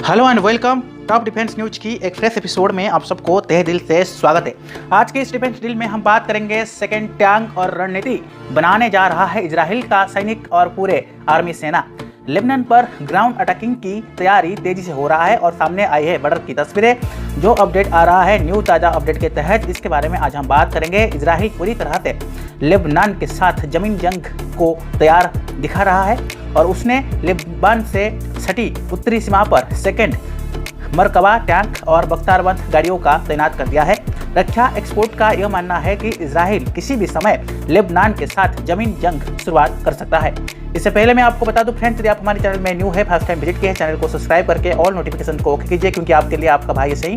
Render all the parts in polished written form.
Hello and welcome. Top defence news की एक fresh episode में आप सबको तहे दिल से स्वागत है। आज के इस डिफेंस डील में हम बात करेंगे सेकंड टैंक और रणनीति बनाने जा रहा है इजराइल का सैनिक और पूरे आर्मी सेना। लेबनान पर ग्राउंड अटैकिंग की तैयारी तेजी से हो रहा है और सामने आई है बॉर्डर की तस्वीरें। जो अपडेट आ रहा है न्यू ताज़ा अपडेट के तहत, इसके बारे में आज हम बात करेंगे। इजराइल पूरी तरह से लेबनान के साथ जमीन जंग को तैयार दिखा रहा है और उसने लेबनान से सटी उत्तरी सीमा पर सेकंड मरकबा टैंक और बख्तारबंद गाड़ियों का तैनात कर दिया है। रक्षा एक्सपोर्ट का यह मानना है कि इजराइल किसी भी समय लेबनान के साथ जमीन जंग शुरुआत कर सकता है। इससे पहले मैं आपको बता दूं फ्रेंड्स, यदि आप हमारे चैनल में न्यू है, फर्स्ट टाइम विजिट किए हैं, चैनल को सब्सक्राइब करके ऑल नोटिफिकेशन को ओके कीजिए, क्योंकि आपके लिए आपका भाई सही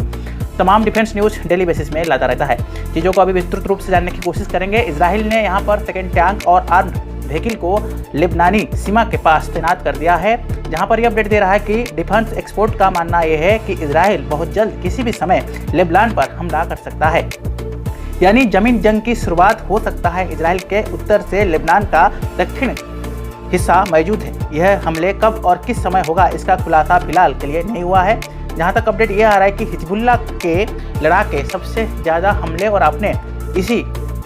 तमाम डिफेंस न्यूज डेली बेसिस में लाता रहता है। चीज़ों को अभी विस्तृत रूप से जानने की कोशिश करेंगे। इजराइल ने यहाँ पर सेकेंड टैंक और आर्म्ड व्हीकल को लेबनानी सीमा के पास तैनात कर दिया है, जहां पर यह अपडेट दे रहा है कि डिफेंस एक्सपोर्ट का मानना यह है कि इजराइल बहुत जल्द किसी भी समय लेबनान पर हमला कर सकता है, यानी जमीन जंग की शुरुआत हो सकता है। इजराइल के उत्तर से लेबनान का दक्षिण हिस्सा मौजूद है। यह हमले कब और किस समय होगा, इसका खुलासा फिलहाल के लिए नहीं हुआ है। जहां तक अपडेट यह आ रहा है कि हिजबुल्लाह के लड़ाके सबसे ज़्यादा हमले और अपने इसी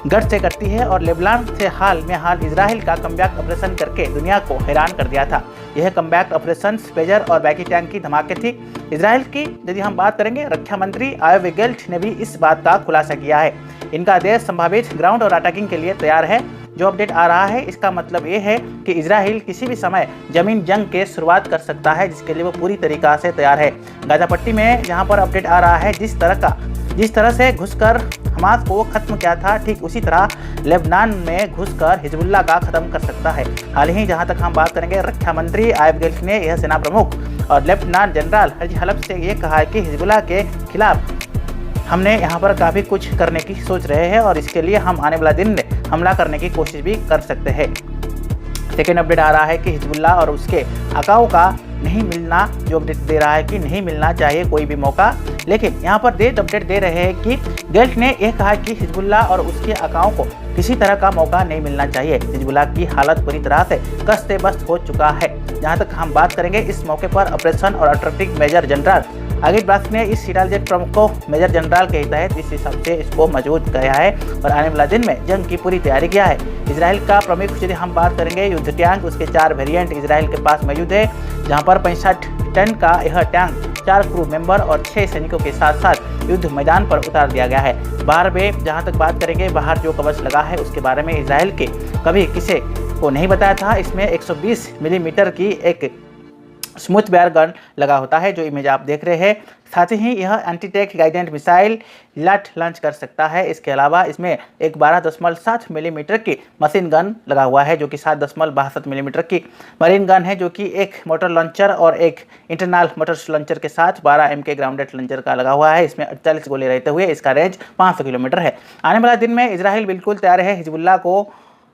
गढ़ से करती है और लेबनान से हाल में इजराइल का कमबैक ऑपरेशन करके दुनिया को हैरान कर दिया था। यह कमबैक ऑपरेशन पेजर और बैकी टैंक की धमाके थी। इजराइल की यदि हम बात करेंगे, रक्षा मंत्री योआव गैलेंट ने भी इस बात का खुलासा किया है। इनका देश संभावित ग्राउंड और अटैकिंग के लिए तैयार है। जो अपडेट आ रहा है इसका मतलब ये है कि इजराइल किसी भी समय जमीन जंग के शुरुआत कर सकता है, जिसके लिए वो पूरी तरीका से तैयार है। गाजा पट्टी में जहाँ पर अपडेट आ रहा है, जिस तरह से घुसकर हमास को खत्म किया था, ठीक उसी तरह लेबनान में घुसकर हिजबुल्लाह का खत्म कर सकता है। हाल ही जहां तक हम बात करेंगे, रक्षा मंत्री योआव गैलेंट ने यह सेना प्रमुख और लेफ्टिनेंट जनरल हाजी हल्फ से ये कहा है कि हिजबुल्लाह के खिलाफ हमने यहाँ पर काफ़ी कुछ करने की सोच रहे हैं और इसके लिए हम आने वाला दिन में हमला करने की कोशिश भी कर सकते हैं। सेकेंड अपडेट आ रहा है कि हिजबुल्लाह और उसके आकाओं का नहीं मिलना, जो अपडेट दे रहा है कि नहीं मिलना चाहिए कोई भी मौका, लेकिन यहाँ पर डेट अपडेट दे रहे हैं कि गैलेंट ने यह कहा कि हिजबुल्लाह और उसके आकाओं को किसी तरह का मौका नहीं मिलना चाहिए। हिजबुल्लाह की हालत पूरी तरह से कस्ते बस्त हो चुका है। जहाँ तक हम बात करेंगे, इस मौके पर ऑपरेशन और अटैकिंग मेजर जनरल आगिट ब्रास ने इस हिराल जेट प्रमुख को मेजर जनरल के तहत इस हिसाब से इसको मौजूद किया है और आने वाला दिन में जंग की पूरी तैयारी किया है। इजराइल का प्रमुख यदि हम बात करेंगे युद्ध टैंक, उसके 4 वेरिएंट इजराइल के पास मौजूद है, जहां पर 65 टन का यह टैंक 4 क्रू मेंबर और 6 सैनिकों के साथ साथ युद्ध मैदान पर उतार दिया गया है। बाहर में जहां तक बात करेंगे, बाहर जो कवच लगा है उसके बारे में इजराइल के कभी किसी को नहीं बताया था। इसमें 120 मिलीमीटर की एक स्मूथ बैर गन लगा होता है, जो इमेज आप देख रहे हैं। साथ ही यह एंटी टैंक गाइडेंस मिसाइल लट लॉन्च कर सकता है। इसके अलावा इसमें एक 12.7 मिलीमीटर की मशीन गन लगा हुआ है, जो कि 7.62 मिलीमीटर की मरीन गन है, जो कि एक मोटर लॉन्चर और एक इंटरनल मोटर लॉन्चर के साथ 12 MK ग्राउंडेड लॉन्चर का लगा हुआ है। इसमें 48 गोले रहते हुए इसका रेंज 500 किलोमीटर है। आने वाला दिन में इजराइल बिल्कुल तैयार है हिजबुल्लाह को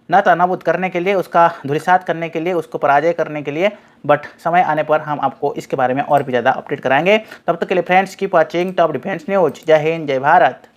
नाबूद करने के लिए, उसका धूलिसात करने के लिए, उसको पराजय करने के लिए। बट समय आने पर हम आपको इसके बारे में और भी ज़्यादा अपडेट कराएंगे। तब तक के लिए friends keep watching top defence news. जय हिंद, जय भारत।